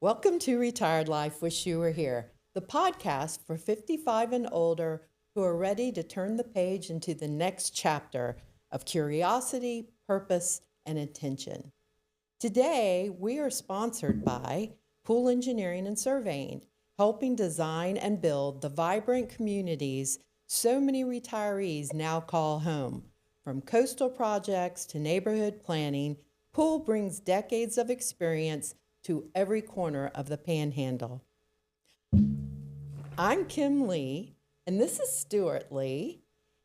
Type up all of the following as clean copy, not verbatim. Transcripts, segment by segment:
Welcome to Retired Life. Wish you were here. The podcast for 55 and older who are ready to turn the page into the next chapter of curiosity, purpose, and intention. Today, we are sponsored by Pool Engineering and Surveying, helping design and build the vibrant communities so many retirees now call home. From coastal projects to neighborhood planning, Pool brings decades of experience to every corner of the Panhandle. I'm Kim Lee, and this is Stuart Lee,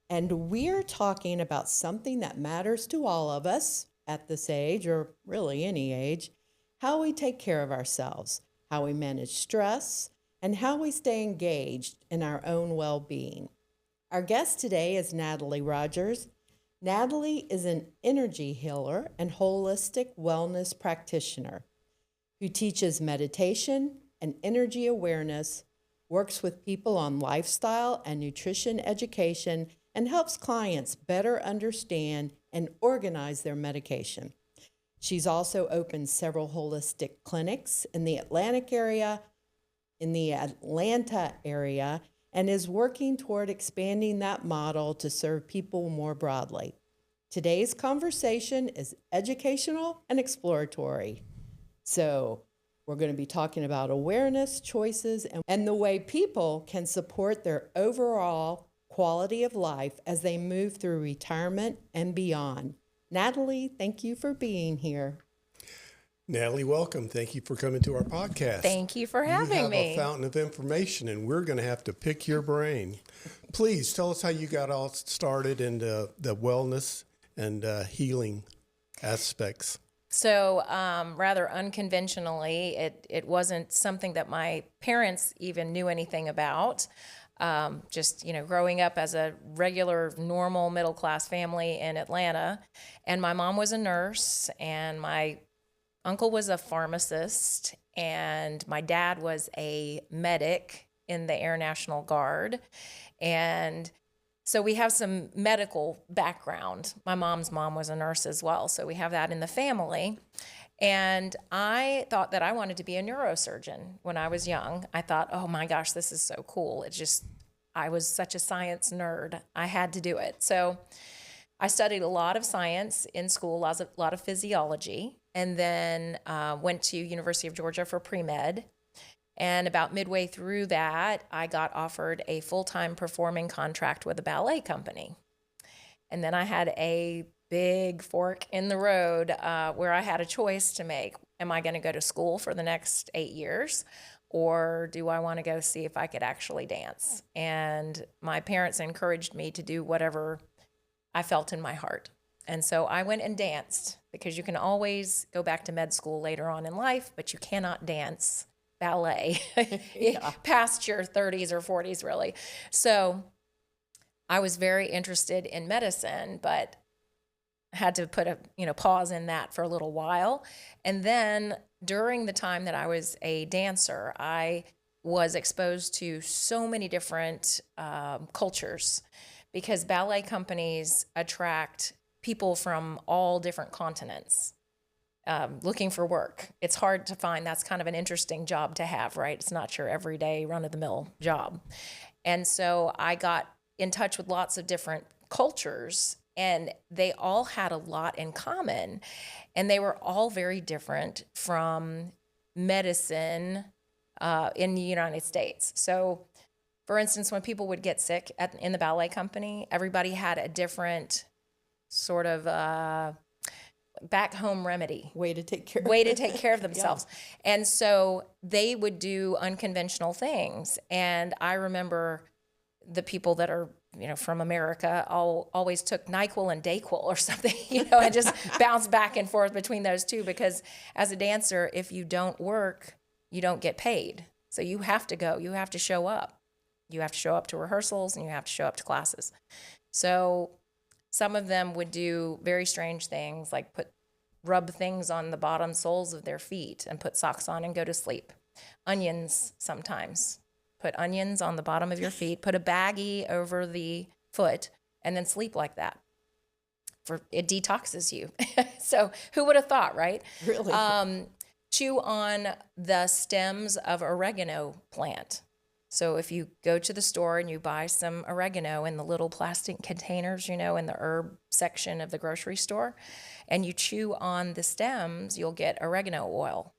and we're talking about something that matters to all of us at this age, or really any age: how we take care of ourselves, how we manage stress, and how we stay engaged in our own well-being. Our guest today is Natalie Rodgers. Natalie is an energy healer and holistic wellness practitioner who teaches meditation and energy awareness, works with people on lifestyle and nutrition education, and helps clients better understand and organize their medication. She's also opened several holistic clinics in the Atlanta area, and is working toward expanding that model to serve people more broadly. Today's conversation is educational and exploratory. So we're going to be talking about awareness, choices, and the way people can support their overall quality of life as they move through retirement and beyond. Natalie, thank you for being here. Natalie, welcome. Thank you for coming to our podcast. Thank you for having me. You have a fountain of information, and we're going to have to pick your brain. Please tell us how you got all started in the wellness and healing aspects. So rather unconventionally, it wasn't something that my parents even knew anything about. Just, growing up as a regular, normal, middle-class family in Atlanta. And my mom was a nurse, and my uncle was a pharmacist, and my dad was a medic in the Air National Guard. And so we have some medical background. My mom's mom was a nurse as well, so we have that in the family. And I thought that I wanted to be a neurosurgeon when I was young. I thought, oh my gosh, this is so cool. I was such a science nerd. I had to do it. So I studied a lot of science in school, a lot of physiology, and then went to University of Georgia for pre-med. And about midway through that, I got offered a full-time performing contract with a ballet company. And then I had a big fork in the road where I had a choice to make. Am I going to go to school for the next 8 years? Or do I want to go see if I could actually dance? And my parents encouraged me to do whatever I felt in my heart. And so I went and danced, because you can always go back to med school later on in life, but you cannot dance ballet past your 30s or 40s, really. So I was very interested in medicine, but had to put a pause in that for a little while. And then during the time that I was a dancer, I was exposed to so many different cultures, because ballet companies attract people from all different continents looking for work. It's hard to find. That's kind of an interesting job to have, right? It's not your everyday run-of-the-mill job. And so I got in touch with lots of different cultures, and they all had a lot in common. And they were all very different from medicine in the United States. So, for instance, when people would get sick in the ballet company, everybody had a different sort of back home remedy. Way to take care of themselves. Yeah. And so they would do unconventional things. And I remember the people that are, from America always took NyQuil and DayQuil or something, and just bounced back and forth between those two, because as a dancer, if you don't work, you don't get paid. So you have to go, you have to show up. You have to show up to rehearsals, and you have to show up to classes. So some of them would do very strange things, like rub things on the bottom soles of their feet and put socks on and go to sleep. Onions sometimes. Put onions on the bottom of your feet, put a baggie over the foot, and then sleep like that. It detoxes you. So who would have thought, right? Really? chew on the stems of oregano plant. So if you go to the store and you buy some oregano in the little plastic containers, in the herb section of the grocery store, and you chew on the stems, you'll get oregano oil.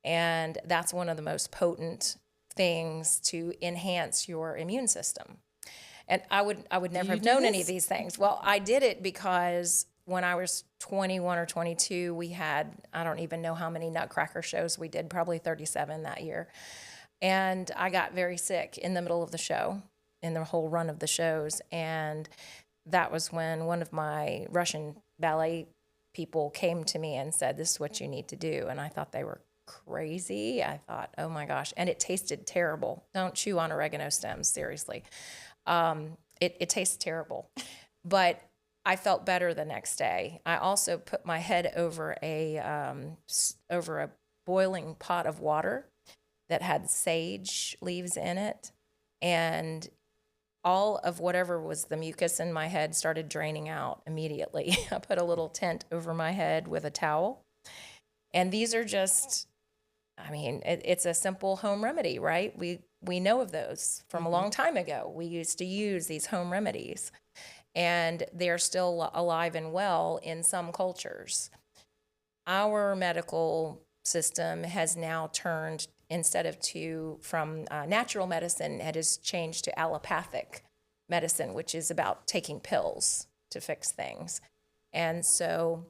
And that's one of the most potent things to enhance your immune system. And I would never have known any of these things. Well, I did it because when I was 21 or 22, we had, I don't even know how many Nutcracker shows we did, probably 37 that year. And I got very sick in the middle of the show, in the whole run of the shows. And that was when one of my Russian ballet people came to me and said, "This is what you need to do." And I thought they were crazy. I thought, oh my gosh. And it tasted terrible. Don't chew on oregano stems, seriously. It tastes terrible. But I felt better the next day. I also put my head over a boiling pot of water that had sage leaves in it, and all of whatever was the mucus in my head started draining out immediately. I put a little tent over my head with a towel, and these are just, it's a simple home remedy, right? We know of those from a long time ago. We used to use these home remedies, and they're still alive and well in some cultures. Our medical system has now turned, from natural medicine, it has changed to allopathic medicine, which is about taking pills to fix things. And so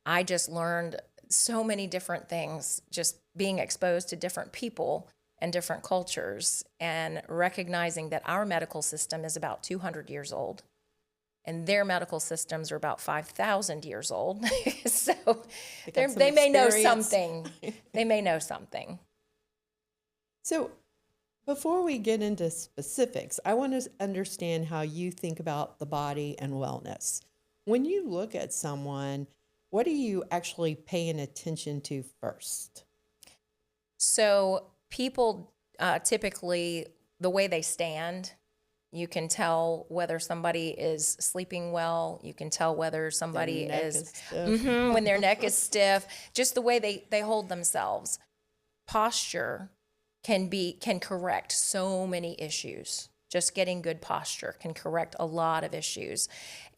I just learned so many different things, just being exposed to different people and different cultures, and recognizing that our medical system is about 200 years old. And their medical systems are about 5,000 years old. So they may know something. They may know something. So before we get into specifics, I want to understand how you think about the body and wellness. When you look at someone, what are you actually paying attention to first? So people typically, the way they stand, you can tell whether somebody is sleeping well. You can tell whether somebody is when their neck is stiff, just the way they hold themselves. Posture can correct so many issues. Just getting good posture can correct a lot of issues.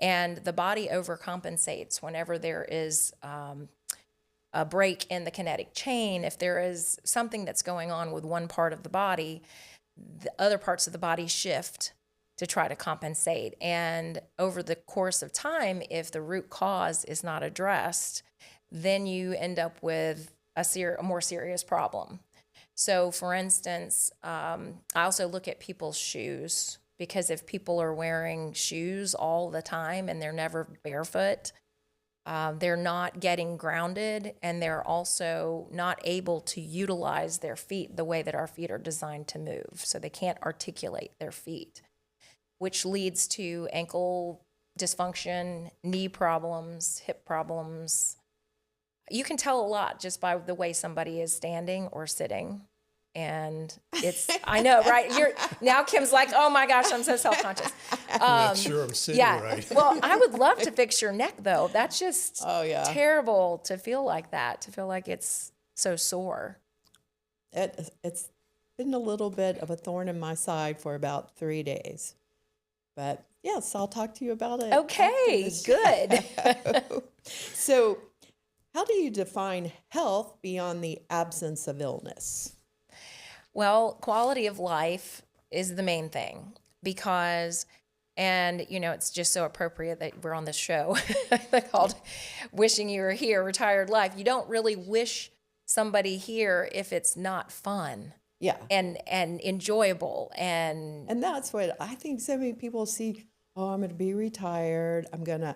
And the body overcompensates whenever there is a break in the kinetic chain. If there is something that's going on with one part of the body, the other parts of the body shift to try to compensate. And over the course of time, if the root cause is not addressed, then you end up with a more serious problem. So, for instance, I also look at people's shoes, because if people are wearing shoes all the time and they're never barefoot, they're not getting grounded, and they're also not able to utilize their feet the way that our feet are designed to move. So they can't articulate their feet, which leads to ankle dysfunction, knee problems, hip problems. You can tell a lot just by the way somebody is standing or sitting. And I know, right? Now Kim's like, oh my gosh, I'm so self-conscious. I'm not sure I'm sitting right. Well, I would love to fix your neck though. That's just terrible to feel like that, to feel like it's so sore. It's been a little bit of a thorn in my side for about 3 days. But yes, I'll talk to you about it. Okay, good. So how do you define health beyond the absence of illness? Well, quality of life is the main thing, because, and it's just so appropriate that we're on this show called Wishing You Were Here, Retired Life. You don't really wish somebody here if it's not fun. Yeah. And enjoyable. And that's what I think so many people see. Oh, I'm going to be retired. I'm going to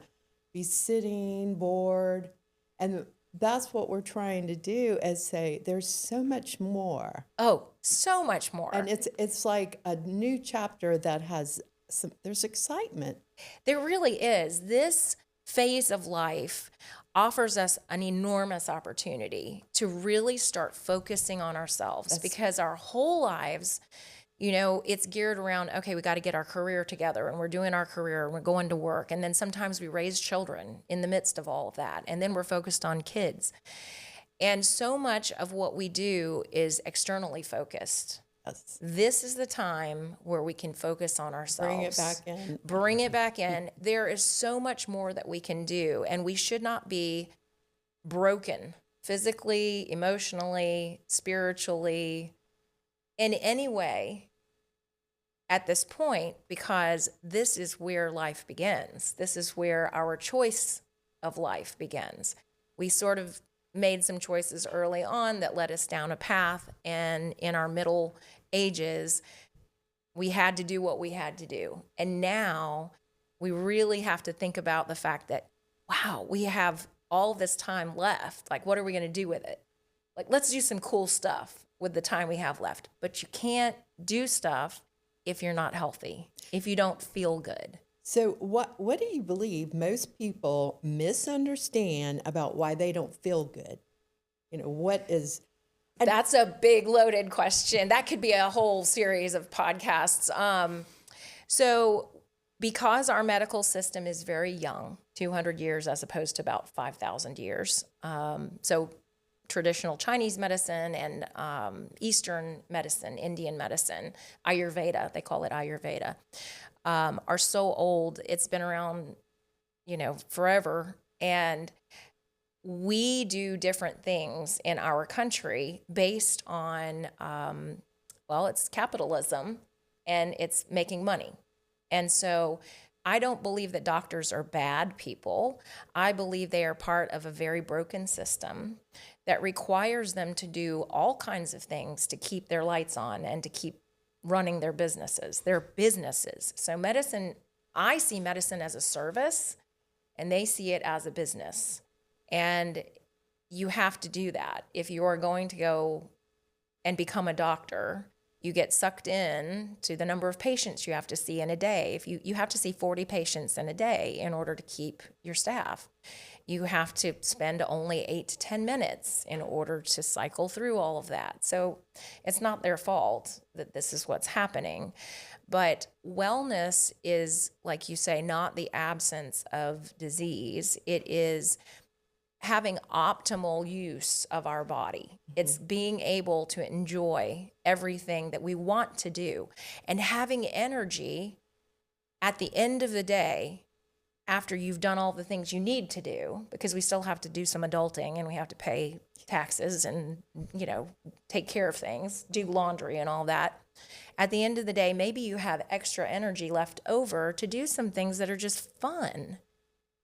be sitting, bored. And that's what we're trying to do, is say there's so much more. Oh, so much more. And it's like a new chapter that has there's excitement. There really is. This phase of life offers us an enormous opportunity to really start focusing on ourselves, because our whole lives, it's geared around, okay, we got to get our career together, and we're doing our career, and we're going to work. And then sometimes we raise children in the midst of all of that. And then we're focused on kids. And so much of what we do is externally focused. Yes. This is the time where we can focus on ourselves. Bring it back in. Bring it back in. There is so much more that we can do, and we should not be broken physically, emotionally, spiritually, in any way at this point, because this is where life begins. This is where our choice of life begins. We sort of made some choices early on that led us down a path, and in our middle ages, we had to do what we had to do. And now we really have to think about the fact that, wow, we have all this time left. Like, what are we going to do with it? Like, let's do some cool stuff with the time we have left. But you can't do stuff if you're not healthy, if you don't feel good. So what do you believe most people misunderstand about why they don't feel good? You know, what is... That's a big loaded question. That could be a whole series of podcasts. So because our medical system is very young, 200 years as opposed to about 5,000 years. So traditional Chinese medicine and Eastern medicine, Indian medicine, Ayurveda, they call it Ayurveda, are so old. It's been around, forever. And we do different things in our country based on, it's capitalism and it's making money. And so I don't believe that doctors are bad people. I believe they are part of a very broken system that requires them to do all kinds of things to keep their lights on and to keep running their businesses. So medicine, I see medicine as a service and they see it as a business. And you have to do that. If you are going to go and become a doctor, you get sucked in to the number of patients you have to see in a day. If you have to see 40 patients in a day in order to keep your staff. You have to spend only 8 to 10 minutes in order to cycle through all of that. So it's not their fault that this is what's happening. But wellness is, like you say, not the absence of disease. It is having optimal use of our body. Mm-hmm. It's being able to enjoy everything that we want to do and having energy at the end of the day after you've done all the things you need to do, because we still have to do some adulting and we have to pay taxes and, take care of things, do laundry and all that. At the end of the day, maybe you have extra energy left over to do some things that are just fun.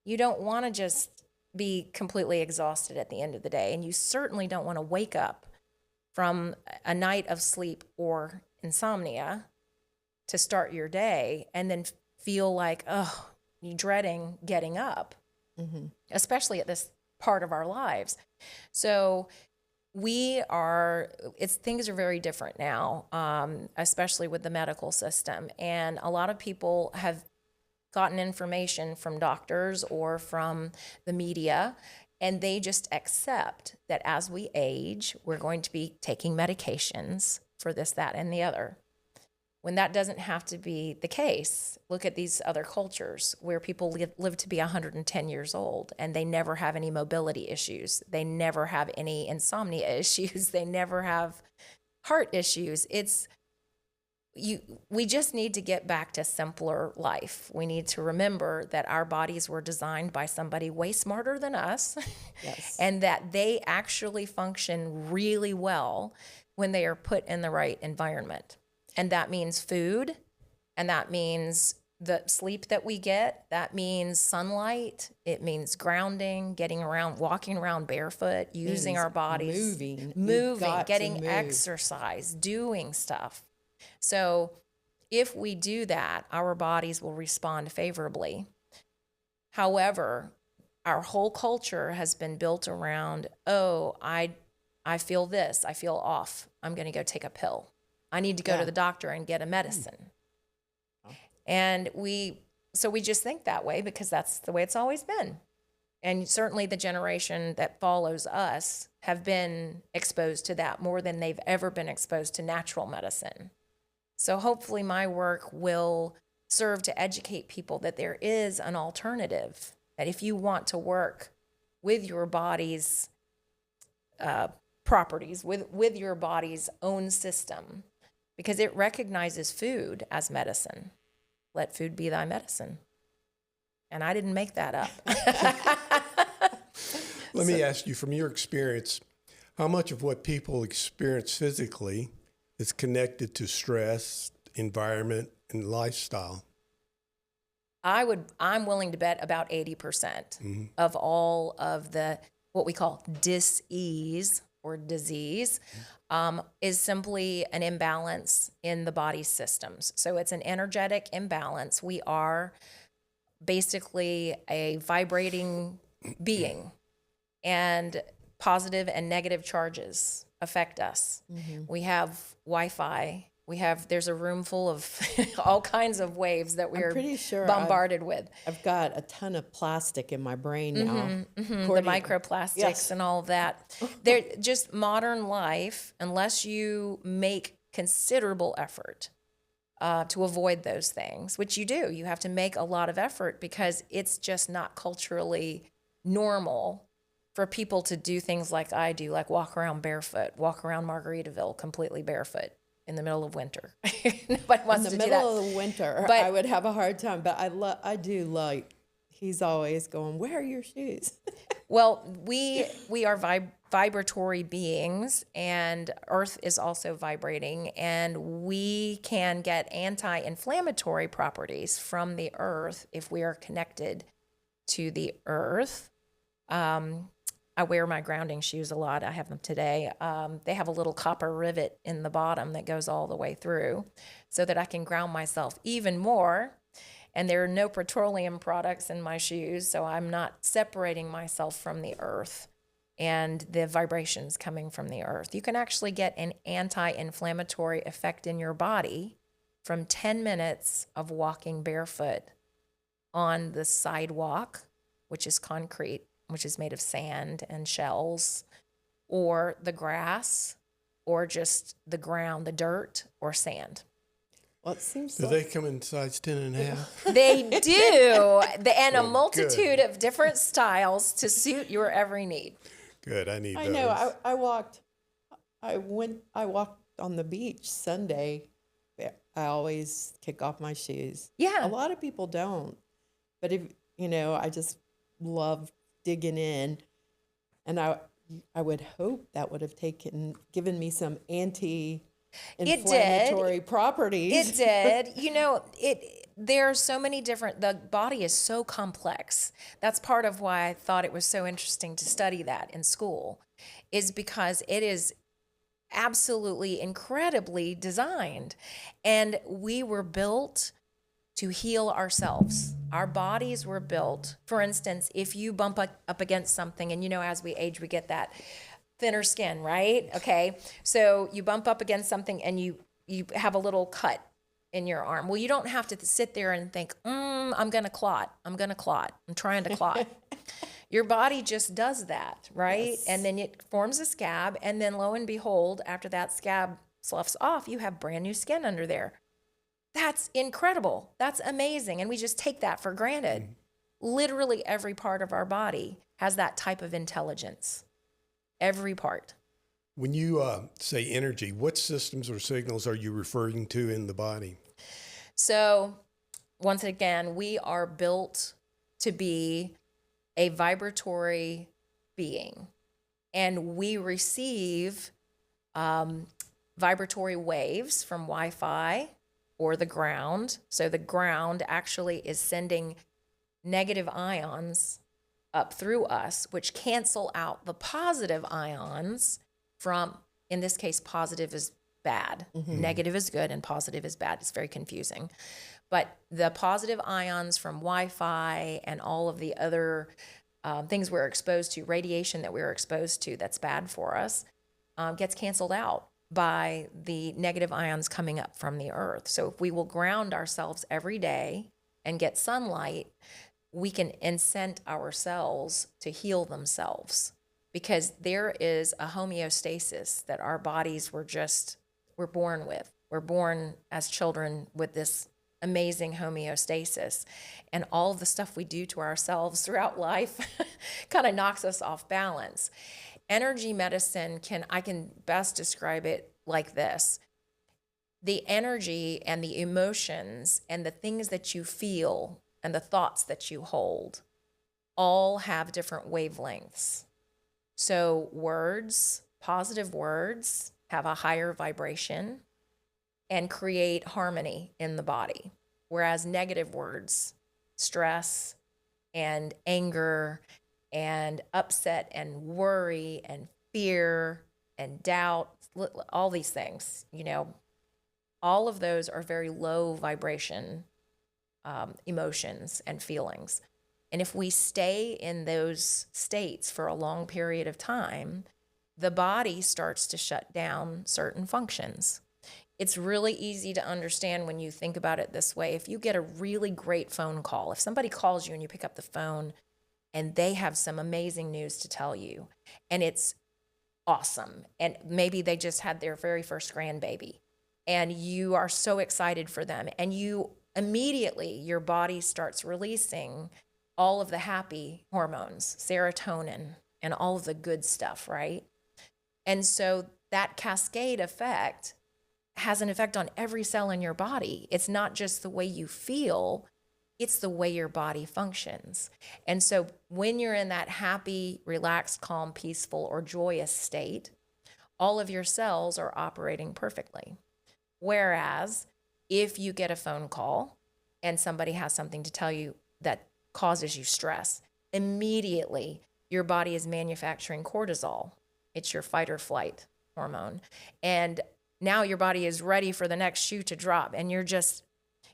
You don't want to just be completely exhausted at the end of the day. And you certainly don't want to wake up from a night of sleep or insomnia to start your day and then feel like, you're dreading getting up, mm-hmm. especially at this part of our lives. So things are very different now, especially with the medical system. And a lot of people have gotten information from doctors or from the media, and they just accept that as we age, we're going to be taking medications for this, that, and the other. When that doesn't have to be the case, look at these other cultures where people live to be 110 years old and they never have any mobility issues. They never have any insomnia issues. They never have heart issues. We just need to get back to simpler life. We need to remember that our bodies were designed by somebody way smarter than us. Yes. And that they actually function really well when they are put in the right environment. And that means food, and that means the sleep that we get, that means sunlight, it means grounding, getting around, walking around barefoot, using our bodies, moving, getting exercise, doing stuff. So if we do that, our bodies will respond favorably. However, our whole culture has been built around, I feel this, I feel off, I'm going to go take a pill. I need to go to the doctor and get a medicine. And we just think that way because that's the way it's always been. And certainly the generation that follows us have been exposed to that more than they've ever been exposed to natural medicine. So hopefully my work will serve to educate people that there is an alternative, that if you want to work with your body's properties with your body's own system, because it recognizes food as medicine. Let food be thy medicine. And I didn't make that up. Let me ask you, from your experience, how much of what people experience physically is connected to stress, environment, and lifestyle? I'm willing to bet about 80% of all of the what we call dis-ease or disease is simply an imbalance in the body's systems. So it's an energetic imbalance. We are basically a vibrating being, and positive and negative charges affect us. We have Wi-Fi. There's a room full of all kinds of waves that we're pretty sure bombarded with. I've got a ton of plastic in my brain now. The microplastics Yes. and all of that. They're just modern life, unless you make considerable effort to avoid those things, which you do. You have to make a lot of effort because it's just not culturally normal for people to do things like I do, like walk around barefoot, walk around Margaritaville completely barefoot in the middle of winter. Nobody wants to do that. In the middle of the winter, But- I would have a hard time. But I do like. He's always going, "Where are your shoes?" Well, we are vibratory beings, and Earth is also vibrating, and we can get anti-inflammatory properties from the Earth if we are connected to the Earth. I wear my grounding shoes a lot. I have them today. They have a little copper rivet in the bottom that goes all the way through so that I can ground myself even more. And there are no petroleum products in my shoes, so I'm not separating myself from the earth and the vibrations coming from the earth. You can actually get an anti-inflammatory effect in your body from 10 minutes of walking barefoot on the sidewalk, which is concrete, which is made of sand and shells, or the grass, or just the ground, the dirt, or sand. Well, it seems Do like they come in size 10 and a half? They do, and a Well, multitude good. of different styles to suit your every need. Good, I need I those. know. I walked. I walked on the beach Sunday. I always kick off my shoes. Yeah. A lot of people don't, but if I just love digging in, and I would hope that would have given me some anti-inflammatory properties. It did. There are so many different, the body is so complex. That's part of why I thought it was so interesting to study that in school, is because it is absolutely incredibly designed. And we were built to heal ourselves. Our bodies were built. For instance, if you bump up against something, and as we age, we get that thinner skin, right? Okay. So you bump up against something and you have a little cut in your arm. Well, you don't have to sit there and think, I'm going to clot. I'm trying to clot. Your body just does that, right? Yes. And then it forms a scab. And then lo and behold, after that scab sloughs off, you have brand new skin under there. That's incredible. That's amazing. And we just take that for granted. Literally every part of our body has that type of intelligence. Every part. When you say energy, what systems or signals are you referring to in the body? So once again, we are built to be a vibratory being, and we receive vibratory waves from Wi-Fi or the ground. So the ground actually is sending negative ions up through us, which cancel out the positive ions from, in this case, positive is bad, negative is good, and positive is bad. It's very confusing. But the positive ions from Wi-Fi and all of the other things we're exposed to, radiation that we're exposed to that's bad for us, gets canceled out by the negative ions coming up from the earth. So if we will ground ourselves every day and get sunlight, we can incent our cells to heal themselves, because there is a homeostasis that our bodies we're born with. We're born as children with this amazing homeostasis, and all of the stuff we do to ourselves throughout life kind of knocks us off balance. energy medicine I can best describe it like this. The energy and the emotions and the things that you feel and the thoughts that you hold all have different wavelengths. So words, positive words, have a higher vibration and create harmony in the body, whereas negative words, stress and anger and upset and worry and fear and doubt, all these things, all of those are very low vibration emotions and feelings. And if we stay in those states for a long period of time, the body starts to shut down certain functions. It's really easy to understand when you think about it this way. If you get a really great phone call, if somebody calls you and you pick up the phone and they have some amazing news to tell you, and it's awesome, and maybe they just had their very first grandbaby, and you are so excited for them, and you immediately, your body starts releasing all of the happy hormones, serotonin, and all of the good stuff, right? And so that cascade effect has an effect on every cell in your body. It's not just the way you feel, it's the way your body functions. And so when you're in that happy, relaxed, calm, peaceful, or joyous state, all of your cells are operating perfectly. Whereas if you get a phone call and somebody has something to tell you that causes you stress, immediately your body is manufacturing cortisol. It's your fight or flight hormone. And now your body is ready for the next shoe to drop. And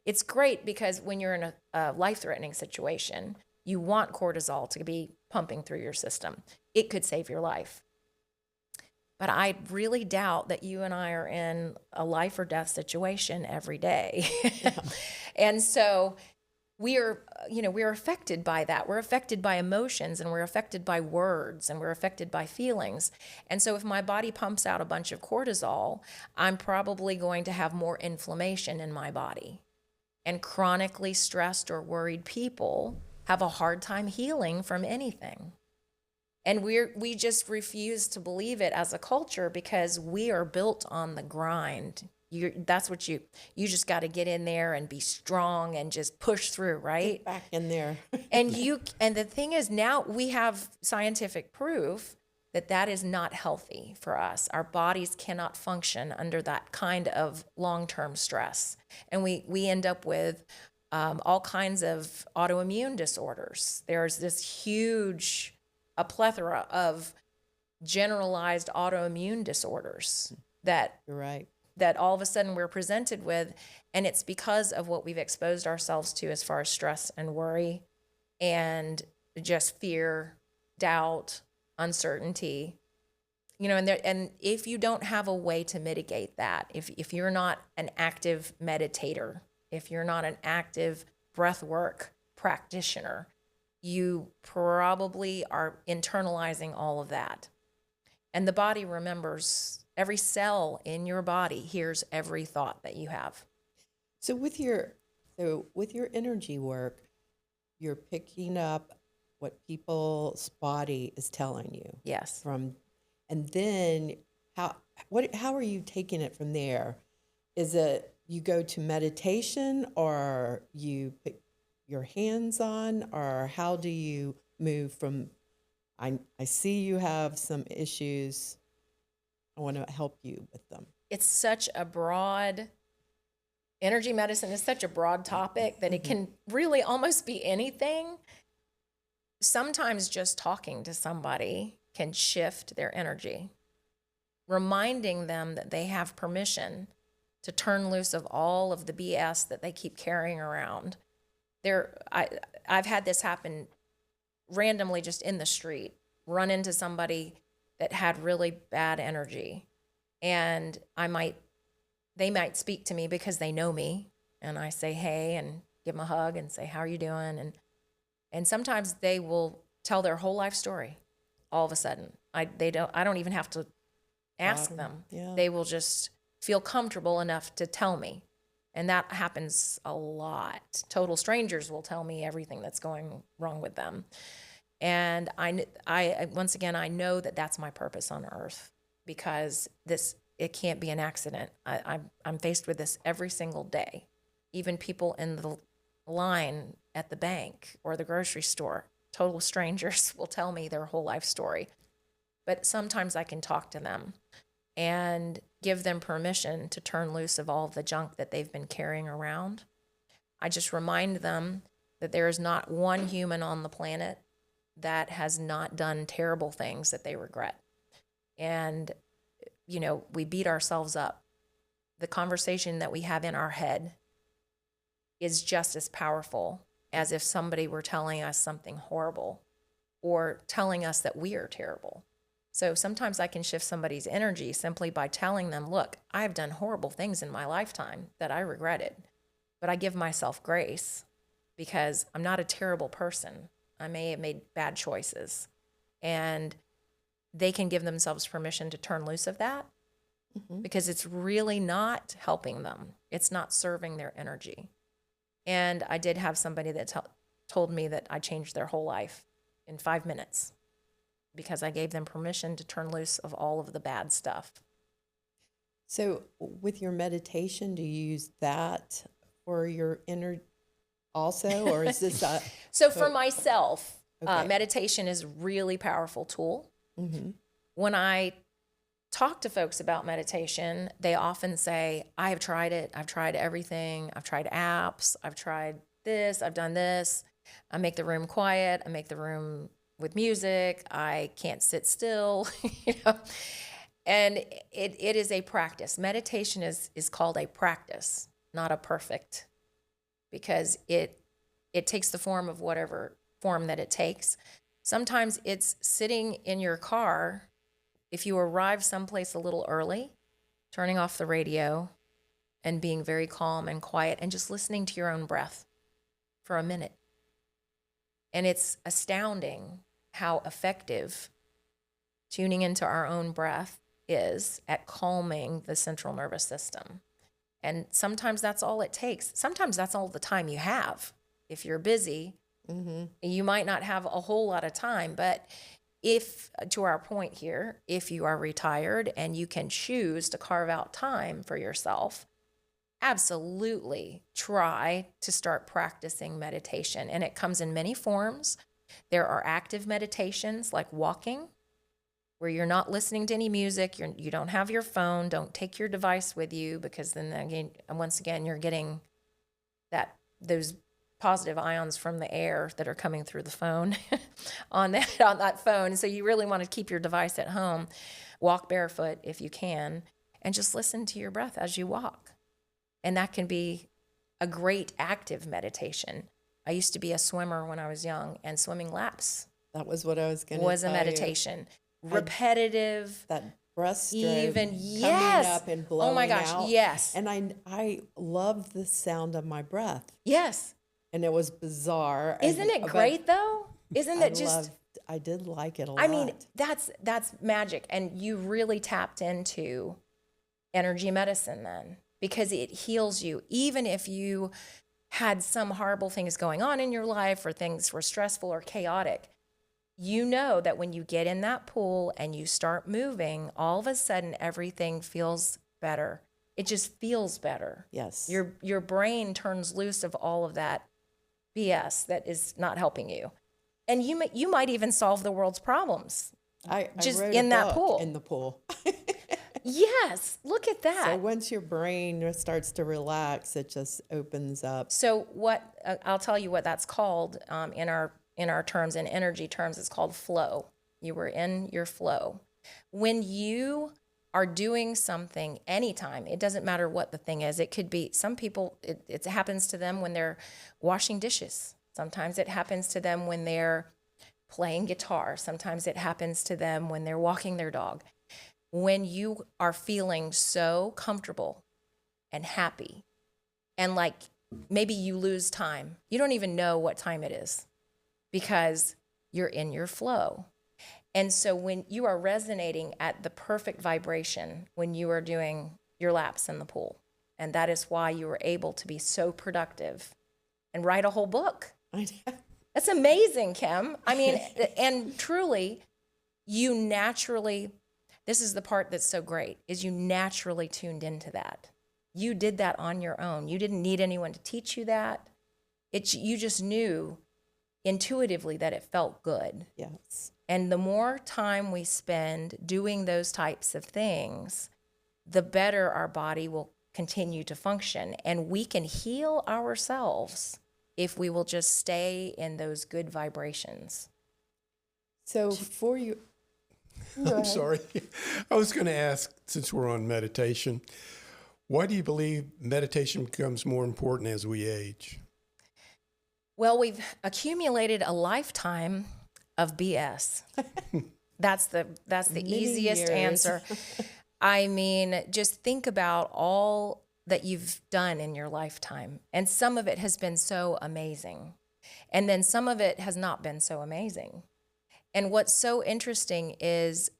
it's great because when you're in a life-threatening situation, you want cortisol to be pumping through your system. It could save your life. But I really doubt that you and I are in a life or death situation every day. And so we're affected by that. We're affected by emotions, and we're affected by words, and we're affected by feelings. And so if my body pumps out a bunch of cortisol, I'm probably going to have more inflammation in my body. And chronically stressed or worried people have a hard time healing from anything. And we just refuse to believe it as a culture because we are built on the grind. That's what you just got to get in there and be strong and just push through, right? Get back in there. And the thing is, now we have scientific proof that is not healthy for us. Our bodies cannot function under that kind of long-term stress. And we end up with all kinds of autoimmune disorders. There's this a plethora of generalized autoimmune disorders that You're right. that all of a sudden we're presented with, and it's because of what we've exposed ourselves to as far as stress and worry and just fear, doubt, uncertainty. And if you don't have a way to mitigate that, if you're not an active meditator, if you're not an active breathwork practitioner, you probably are internalizing all of that. And the body remembers. Every cell in your body hears every thought that you have. So with your energy work, you're picking up what people's body is telling you. Yes. And then how are you taking it from there? Is it you go to meditation, or you put your hands on, or how do you move from? I see you have some issues. I want to help you with them. It's such a broad, energy medicine is such a broad topic that it can really almost be anything. Sometimes just talking to somebody can shift their energy, reminding them that they have permission to turn loose of all of the BS that they keep carrying around. I've had this happen randomly just in the street, run into somebody that had really bad energy, and they might speak to me because they know me, and I say hey and give them a hug and say, how are you doing? And sometimes they will tell their whole life story all of a sudden. I don't even have to ask them. Yeah. They will just feel comfortable enough to tell me. And that happens a lot. Total strangers will tell me everything that's going wrong with them. And once again, I know that that's my purpose on earth, because it can't be an accident. I'm faced with this every single day. Even people in the line at the bank or the grocery store, total strangers, will tell me their whole life story. But sometimes I can talk to them and give them permission to turn loose of all the junk that they've been carrying around. I just remind them that there is not one human on the planet that has not done terrible things that they regret. And, we beat ourselves up. The conversation that we have in our head is just as powerful as if somebody were telling us something horrible or telling us that we are terrible. So sometimes I can shift somebody's energy simply by telling them, look, I've done horrible things in my lifetime that I regretted, but I give myself grace because I'm not a terrible person. I may have made bad choices, and they can give themselves permission to turn loose of that because it's really not helping them. It's not serving their energy. And I did have somebody that told me that I changed their whole life in 5 minutes because I gave them permission to turn loose of all of the bad stuff. So with your meditation, do you use that for your inner also, or is this a... So for myself, Okay. meditation is a really powerful tool. When I talk to folks about meditation, they often say, I have tried it. I've tried everything. I've tried apps. I've tried this. I've done this. I make the room quiet. I make the room with music. I can't sit still, And it is a practice. Meditation is called a practice, not a perfect, because it takes the form of whatever form that it takes. Sometimes it's sitting in your car. If you arrive someplace a little early, turning off the radio and being very calm and quiet and just listening to your own breath for a minute. And it's astounding how effective tuning into our own breath is at calming the central nervous system. And sometimes that's all it takes. Sometimes that's all the time you have. If you're busy, you might not have a whole lot of time, but if, to our point here, if you are retired and you can choose to carve out time for yourself, absolutely try to start practicing meditation. And it comes in many forms. There are active meditations like walking, where you're not listening to any music, you don't have your phone, don't take your device with you, because then again, once again, you're getting those positive ions from the air that are coming through the phone on that phone. So you really want to keep your device at home. Walk barefoot if you can, and just listen to your breath as you walk. And that can be a great active meditation. I used to be a swimmer when I was young, and swimming laps That was what I was going to was a meditation. Repetitive. That breaststroke Even, coming yes. up and blowing Oh my gosh, out. yes. And I love the sound of my breath. Yes. And it was bizarre. Isn't it great though? Isn't that just... I did like it a lot. I mean, that's magic. And you really tapped into energy medicine then, because it heals you. Even if you had some horrible things going on in your life, or things were stressful or chaotic, you know that when you get in that pool and you start moving, all of a sudden everything feels better. It just feels better. Yes. Your brain turns loose of all of that BS that is not helping you. And you might even solve the world's problems I just wrote in a that book pool. in the pool. Yes, look at that. So once your brain starts to relax, it just opens up. So what I'll tell you what that's called in our terms, in energy terms, it's called flow. You were in your flow. When you are doing something anytime, it doesn't matter what the thing is. It could be, some people, it happens to them when they're washing dishes. Sometimes it happens to them when they're playing guitar. Sometimes it happens to them when they're walking their dog. When you are feeling so comfortable and happy, and like maybe you lose time, you don't even know what time it is because you're in your flow. And so when you are resonating at the perfect vibration when you are doing your laps in the pool, and that is why you were able to be so productive and write a whole book. I know. That's amazing, Kim. I mean, and truly, you naturally, this is the part that's so great, is you naturally tuned into that. You did that on your own. You didn't need anyone to teach you that. You just knew intuitively that it felt good. Yes. And the more time we spend doing those types of things, the better our body will continue to function. And we can heal ourselves if we will just stay in those good vibrations. So for you, I'm sorry. I was going to ask, since we're on meditation, why do you believe meditation becomes more important as we age? Well, we've accumulated a lifetime of BS. That's the Many easiest years. answer. I mean, just think about all that you've done in your lifetime. And some of it has been so amazing. And then some of it has not been so amazing. And what's so interesting is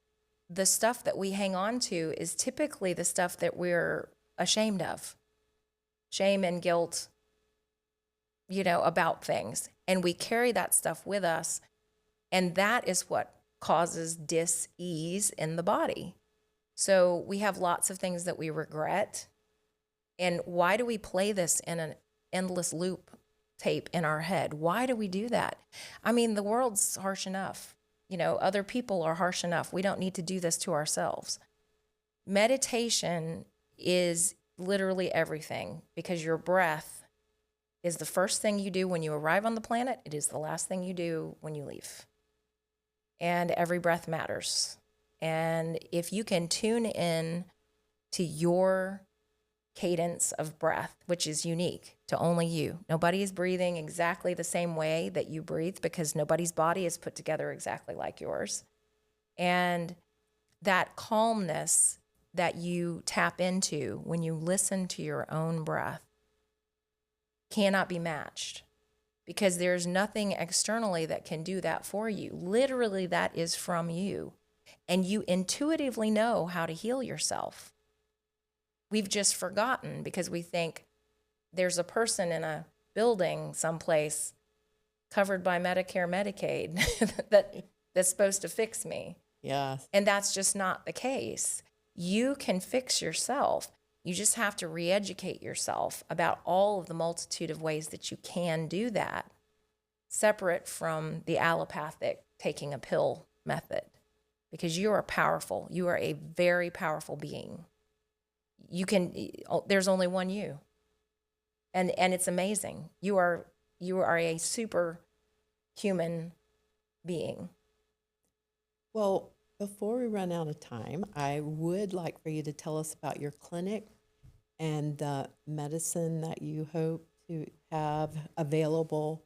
the stuff that we hang on to is typically the stuff that we're ashamed of. Shame and guilt, about things. And we carry that stuff with us. And that is what causes dis-ease in the body. So we have lots of things that we regret. And why do we play this in an endless loop tape in our head? Why do we do that? I mean, the world's harsh enough. Other people are harsh enough. We don't need to do this to ourselves. Meditation is literally everything, because your breath is the first thing you do when you arrive on the planet. It is the last thing you do when you leave. And every breath matters. And if you can tune in to your cadence of breath, which is unique to only you. Nobody is breathing exactly the same way that you breathe, because nobody's body is put together exactly like yours. And that calmness that you tap into when you listen to your own breath cannot be matched, because there's nothing externally that can do that for you. Literally, that is from you. And you intuitively know how to heal yourself. We've just forgotten, because we think there's a person in a building someplace covered by Medicare, Medicaid that's supposed to fix me. yes. And that's just not the case. You can fix yourself. You just have to re-educate yourself about all of the multitude of ways that you can do that, separate from the allopathic taking a pill method, because you are powerful. You are a very powerful being. There's only one you. And it's amazing. You are a super human being. Well, before we run out of time, I would like for you to tell us about your clinic and the medicine that you hope to have available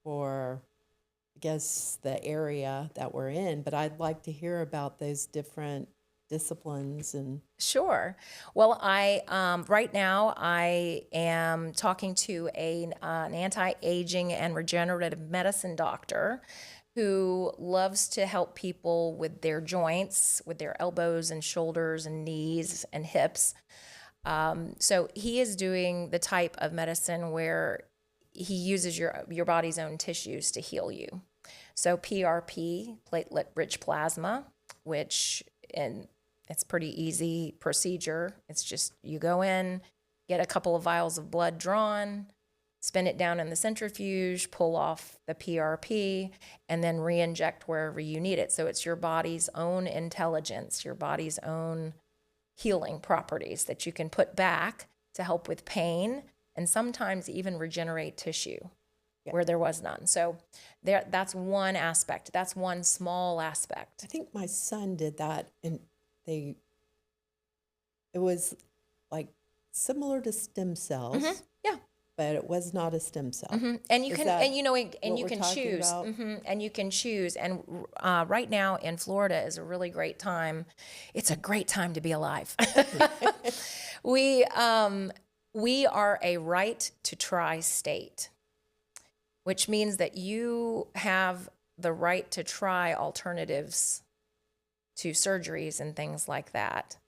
for, I guess, the area that we're in. But I'd like to hear about those different disciplines and Sure. Well, right now I am talking to an anti-aging and regenerative medicine doctor who loves to help people with their joints, with their elbows and shoulders and knees and hips. So he is doing the type of medicine where he uses your body's own tissues to heal you. So PRP, platelet-rich plasma, it's pretty easy procedure. It's just you go in, get a couple of vials of blood drawn, spin it down in the centrifuge, pull off the PRP, and then re-inject wherever you need it. So it's your body's own intelligence, your body's own healing properties that you can put back to help with pain and sometimes even regenerate tissue where there was none. So that's one aspect. That's one small aspect. I think my son did that, and it was like similar to stem cells. Yeah. But it was not a stem cell. And you Is can, that and you what we're can talking choose, about? and you can choose. And right now in Florida is a really great time. It's a great time to be alive. We are a right to try state, which means that you have the right to try alternatives to surgeries and things like that.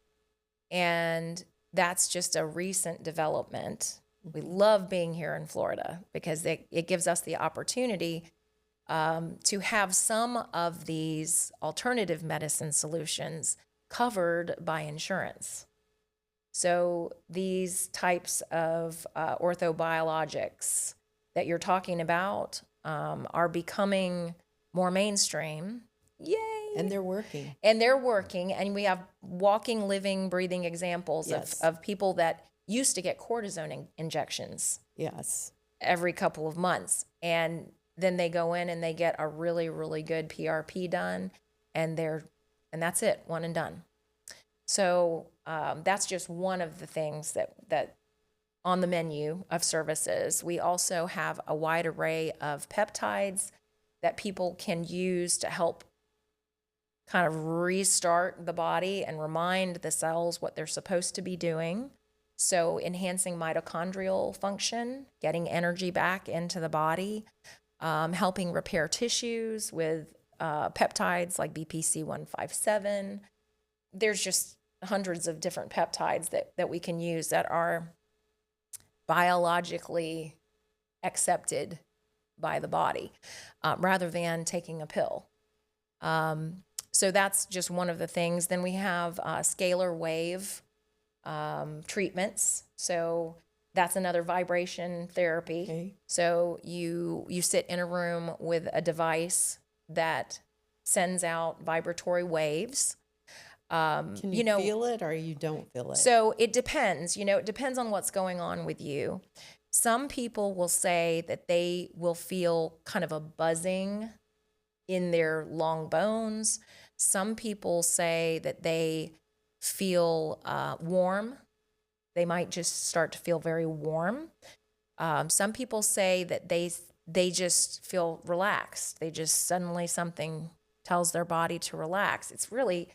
And that's just a recent development. We love being here in Florida because it gives us the opportunity to have some of these alternative medicine solutions covered by insurance. So these types of orthobiologics that you're talking about are becoming more mainstream. Yay! And they're working. And they're working, and we have walking, living, breathing examples Yes. of people that used to get cortisone injections Yes. every couple of months. And then they go in and they get a really, really good PRP done, and that's it, one and done. So that's just one of the things that on the menu of services. We also have a wide array of peptides that people can use to help kind of restart the body and remind the cells what they're supposed to be doing. So enhancing mitochondrial function, getting energy back into the body, helping repair tissues with peptides like BPC-157. There's just hundreds of different peptides that we can use that are biologically accepted by the body rather than taking a pill. So that's just one of the things. Then we have scalar wave treatments. So that's another vibration therapy. Okay. So you sit in a room with a device that sends out vibratory waves. Can you feel it or you don't feel it? So it depends. It depends on what's going on with you. Some people will say that they will feel kind of a buzzing in their long bones. Some people say that they feel warm. They might just start to feel very warm. Some people say that they just feel relaxed. They just suddenly something tells their body to relax. It's really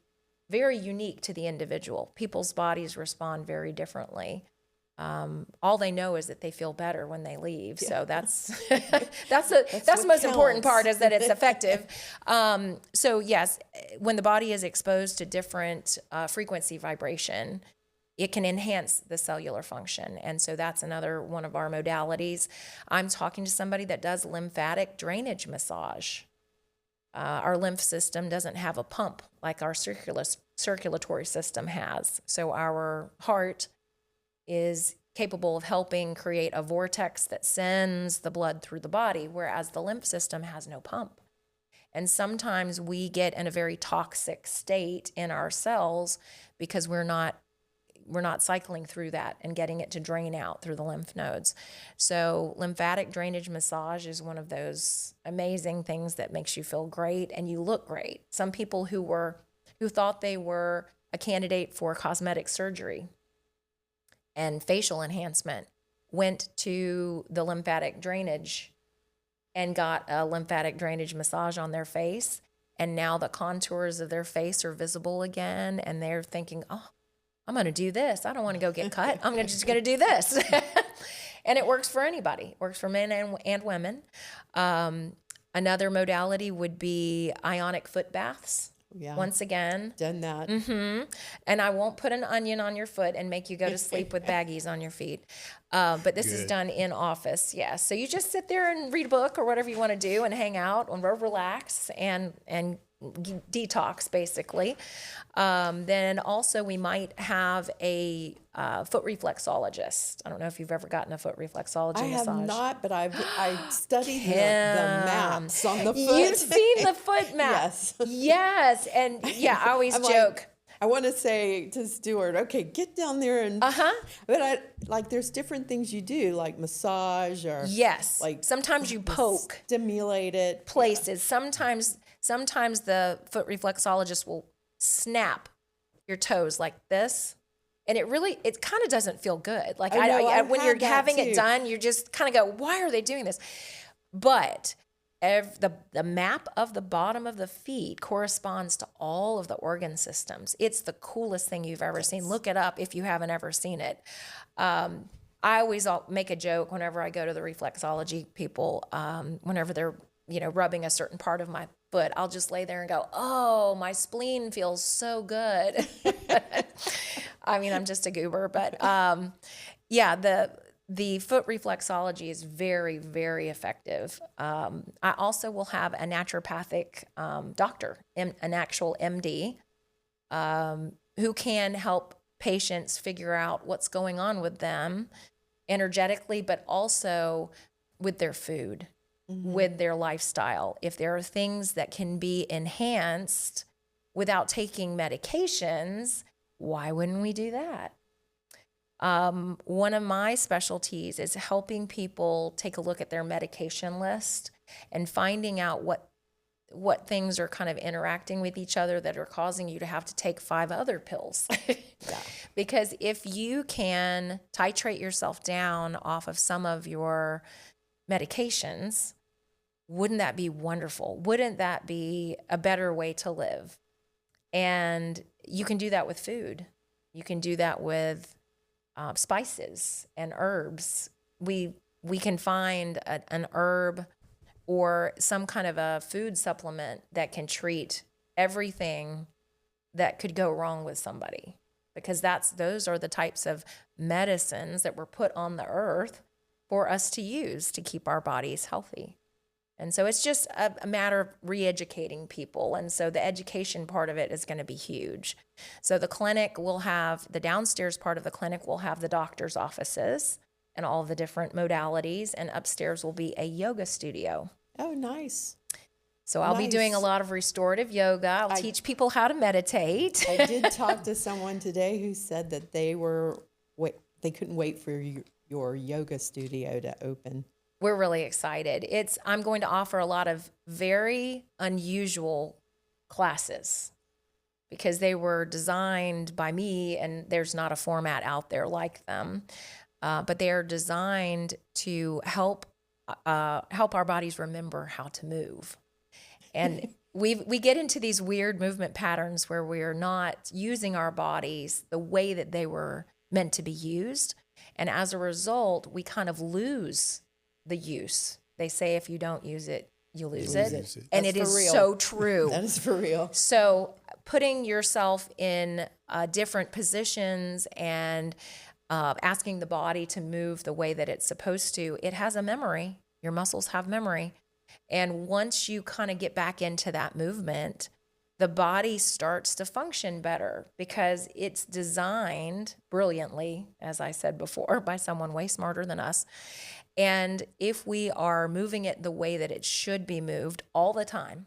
very unique to the individual. People's bodies respond very differently. All they know is that they feel better when they leave. Yeah. So that's the most important part, is that it's effective. So yes, when the body is exposed to different frequency vibration, it can enhance the cellular function. And so that's another one of our modalities. I'm talking to somebody that does lymphatic drainage massage. Our lymph system doesn't have a pump like our circulatory system has. So our heart is capable of helping create a vortex that sends the blood through the body, whereas the lymph system has no pump. And sometimes we get in a very toxic state in our cells because we're not cycling through that and getting it to drain out through the lymph nodes. So lymphatic drainage massage is one of those amazing things that makes you feel great and you look great. Some people who thought they were a candidate for cosmetic surgery and facial enhancement went to the lymphatic drainage and got a lymphatic drainage massage on their face. And now the contours of their face are visible again. And they're thinking, oh, I'm going to do this. I don't want to go get cut. I'm just going to do this. And it works for anybody. It works for men and women. Another modality would be ionic foot baths. Yeah. Once again. Done that. Mm-hmm. And I won't put an onion on your foot and make you go to sleep with baggies on your feet. But this is done in office. Yes. So you just sit there and read a book or whatever you want to do and hang out and relax and detox, basically. Then also we might have a foot reflexologist. I don't know if you've ever gotten a foot reflexology massage. I have not, but I studied the maps on the foot. You've seen the foot map. Yes. Yes. And yeah, I always joke. I want to say to Stuart, okay, get down there and. But there's different things you do, like massage or. Yes. Like sometimes you poke. Stimulate it. Places. Yeah. Sometimes the foot reflexologist will snap your toes like this. And it kind of doesn't feel good. Like when you're having it done, you just kind of go, why are they doing this? But the map of the bottom of the feet corresponds to all of the organ systems. It's the coolest thing you've ever seen. Look it up if you haven't ever seen it. I always make a joke whenever I go to the reflexology people, whenever they're rubbing a certain part of my foot, I'll just lay there and go, oh, my spleen feels so good. I mean, I'm just a goober, but the foot reflexology is very, very effective. I also will have a naturopathic doctor, an actual MD, who can help patients figure out what's going on with them energetically, but also with their food, with their lifestyle. If there are things that can be enhanced without taking medications, why wouldn't we do that? One of my specialties is helping people take a look at their medication list and finding out what things are kind of interacting with each other that are causing you to have to take 5 other pills. Yeah. Because if you can titrate yourself down off of some of your medications, wouldn't that be wonderful? Wouldn't that be a better way to live? And you can do that with food. You can do that with spices and herbs. We can find an herb or some kind of a food supplement that can treat everything that could go wrong with somebody, because those are the types of medicines that were put on the earth for us to use to keep our bodies healthy. And so it's just a matter of re-educating people. And so the education part of it is going to be huge. So the downstairs part of the clinic will have the doctor's offices and all the different modalities. And upstairs will be a yoga studio. Oh, nice. So I'll be doing a lot of restorative yoga. I'll teach people how to meditate. I did talk to someone today who said that they couldn't wait for your yoga studio to open. We're really excited. I'm going to offer a lot of very unusual classes because they were designed by me, and there's not a format out there like them. But they are designed to help our bodies remember how to move. And we get into these weird movement patterns where we're not using our bodies the way that they were meant to be used. And as a result, we kind of lose the use. They say if you don't use it, you lose it. And That's it is for real. so true. That is for real. So putting yourself in different positions and asking the body to move the way that it's supposed to, it has a memory. Your muscles have memory. And once you kind of get back into that movement, the body starts to function better because it's designed brilliantly, as I said before, by someone way smarter than us. And if we are moving it the way that it should be moved all the time,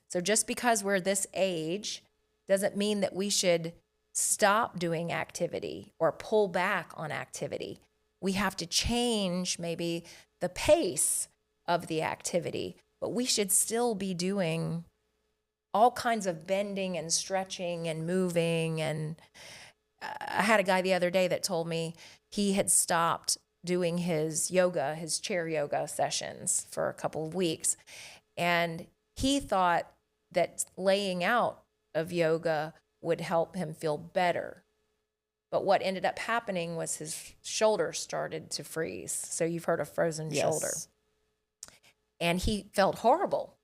so just because we're this age doesn't mean that we should stop doing activity or pull back on activity. We have to change maybe the pace of the activity, but we should still be doing all kinds of bending and stretching and moving. And I had a guy the other day that told me he had stopped doing his chair yoga sessions for a couple of weeks. And he thought that laying out of yoga would help him feel better. But what ended up happening was his shoulder started to freeze. So you've heard of frozen shoulder. And he felt horrible.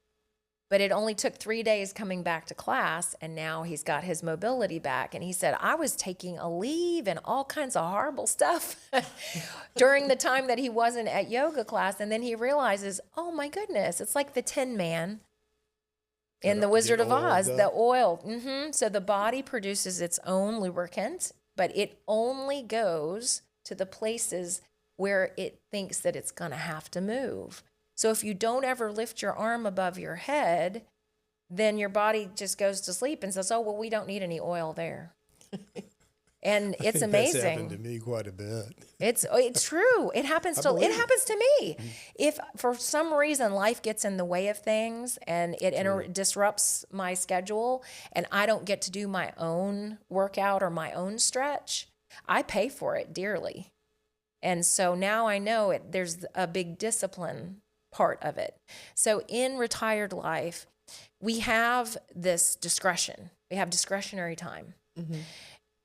But it only took 3 days coming back to class, and now he's got his mobility back. And he said, I was taking a leave and all kinds of horrible stuff during the time that he wasn't at yoga class. And then he realizes, oh my goodness, it's like the Tin Man in The Wizard of Oz, the oil. So the body produces its own lubricant, but it only goes to the places where it thinks that it's going to have to move. So if you don't ever lift your arm above your head, then your body just goes to sleep and says, oh, well, we don't need any oil there. And it's amazing. That's happened to me quite a bit. It's true. It happens to me. If for some reason life gets in the way of things and it disrupts my schedule and I don't get to do my own workout or my own stretch, I pay for it dearly. And so now I know there's a big discipline part of it. So in retired life, we have this discretion. We have discretionary time. Mm-hmm.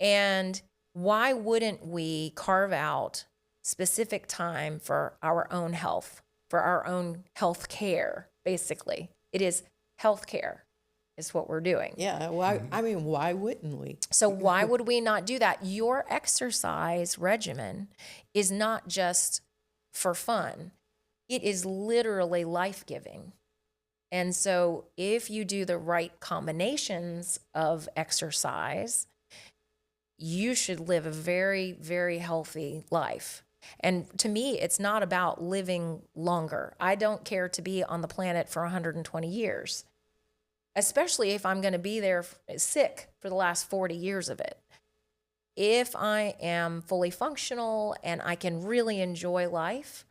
And why wouldn't we carve out specific time for our own health, for our own health care, basically? It is health care. is what we're doing. Yeah. Why? I mean, why wouldn't we? So why would we not do that? Your exercise regimen is not just for fun. It is literally life-giving. And so if you do the right combinations of exercise, you should live a very, very healthy life. And to me, it's not about living longer. I don't care to be on the planet for 120 years, especially if I'm going to be there sick for the last 40 years of it. If I am fully functional and I can really enjoy life,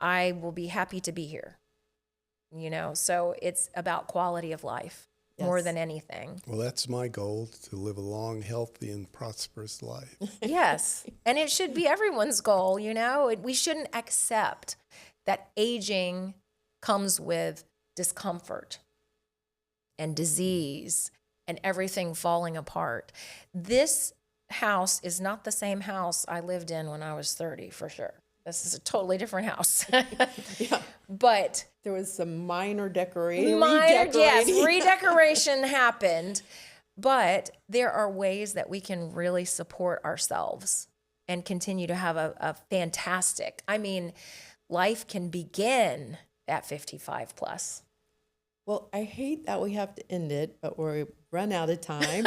I will be happy to be here. You know, so it's about quality of life more than anything. Well, that's my goal, to live a long, healthy, and prosperous life. Yes. And it should be everyone's goal, you know. We shouldn't accept that aging comes with discomfort and disease and everything falling apart. This house is not the same house I lived in when I was 30, for sure. This is a totally different house. Yeah. But There was some minor decorating. redecoration happened. But there are ways that we can really support ourselves and continue to have a fantastic, I mean, life can begin at 55 plus. Well, I hate that we have to end it, but we're run out of time.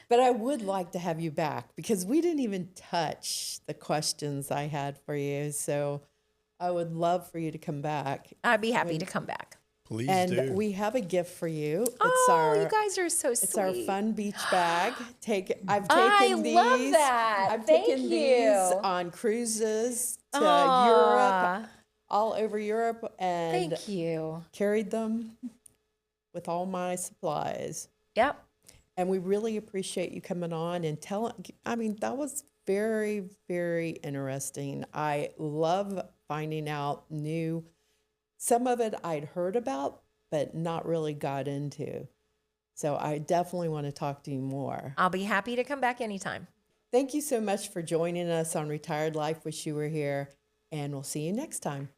But I would like to have you back because we didn't even touch the questions I had for you. So I would love for you to come back. I'd be happy to come back. Please And do. we have a gift for you. You guys are so sweet. It's our fun beach bag. I've I taken these. love that. I've Thank taken you. these on cruises to Aw. Europe, all over Europe, and Thank you. carried them with all my supplies. Yep. And we really appreciate you coming on and telling. I mean, that was very, very interesting. I love finding out new. Some of it I'd heard about, but not really got into. So I definitely want to talk to you more. I'll be happy to come back anytime. Thank you so much for joining us on Retired Life. Wish you were here, and we'll see you next time.